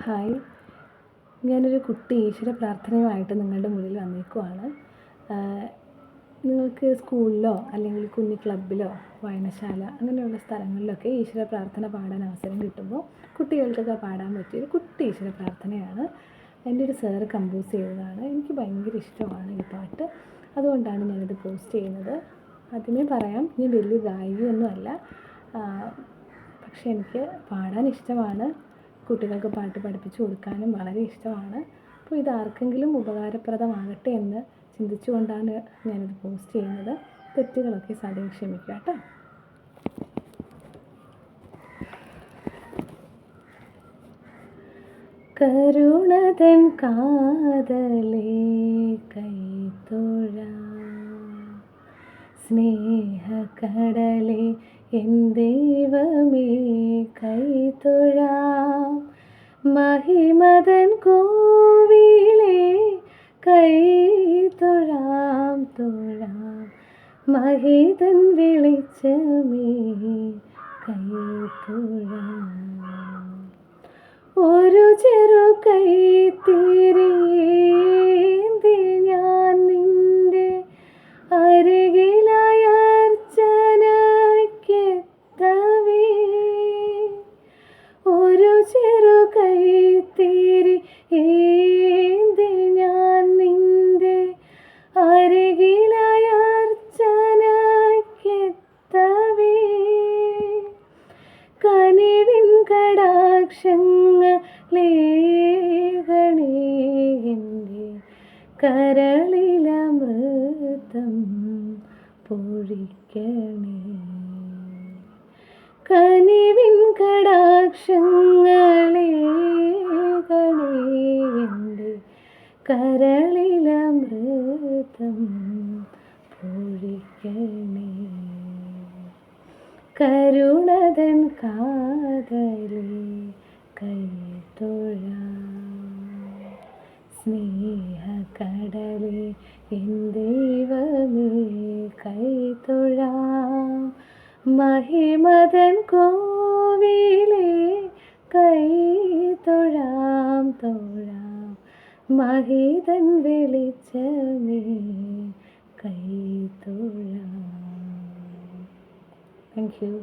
Hi, ഞാനൊരു കുട്ടി ഈശ്വര പ്രാർത്ഥനയുമായിട്ട് നിങ്ങളുടെ മുന്നിൽ വന്നേക്കുവാണ്. നിങ്ങൾക്ക് സ്കൂളിലോ അല്ലെങ്കിൽ കുഞ്ഞു ക്ലബ്ബിലോ വായനശാല അങ്ങനെയുള്ള സ്ഥലങ്ങളിലൊക്കെ ഈശ്വര പ്രാർത്ഥന പാടാൻ അവസരം കിട്ടുമ്പോൾ കുട്ടികൾക്കൊക്കെ പാടാൻ പറ്റിയൊരു കുട്ടി ഈശ്വര പ്രാർത്ഥനയാണ്. എൻ്റെ ഒരു സാറ് കമ്പോസ് ചെയ്തതാണ്. എനിക്ക് ഭയങ്കര ഇഷ്ടമാണ് ഈ പാട്ട്. അതുകൊണ്ടാണ് ഞാനിത് പോസ്റ്റ് ചെയ്യുന്നത്. ആദ്യമേ പറയാം, ഞാൻ വലിയ ഗായികയൊന്നുമല്ല, പക്ഷേ എനിക്ക് പാടാൻ ഇഷ്ടമാണ്. കുട്ടികൾക്ക് പാട്ട് പഠിപ്പിച്ചു കൊടുക്കാനും വളരെ ഇഷ്ടമാണ്. അപ്പോൾ ഇതാർക്കെങ്കിലും ഉപകാരപ്രദമാകട്ടെ എന്ന് ചിന്തിച്ചുകൊണ്ടാണ് ഞാനിത് പോസ്റ്റ് ചെയ്യുന്നത്. തെറ്റുകളൊക്കെ സദയം ക്ഷമിക്കുക കേട്ടോ. കരുണതൻ കാതലേ കൈതൊഴാം, സ്നേഹക്കടലേ എൻ ദൈവമേ കൈതൊഴാം, മഹിമതൻ കോവിലേ കൈതൊഴാം തൊഴാം, മഹിതൻ വെളിച്ചമേ കൈതൊഴാം. ഒരു ചെറു കൈത്തിരിയേന്തി ഞാൻ നിന്റെ അരികിലായി അർച്ചനയ്ക്കെത്തവേ, ഒരു ചെറു കൈത്തിരിയേന്തി ഞാൻ നിന്റെ അരികിലായി അർച്ചനയ്ക്കെത്തവേ, കനിവിൻ കടാക്ഷങ്ങളേകണേ എൻ്റെ കരളിലമൃതം പൊഴിക്കണേ, കനിവിൻ കടാക്ഷങ്ങളേകണേ എൻ്റെ കരളിലമൃതം പൊഴിക്കണേ, കരുണതൻ കാതലേ കൈതൊഴാം, സ്നേഹക്കടലേ എൻ ദൈവമേ കൈതൊഴാം, മഹിമതൻ കോവിലേ കൈതൊഴാം തൊഴാം, മഹിതൻ വെളിച്ചമേ കൈതൊഴാം. Thank you.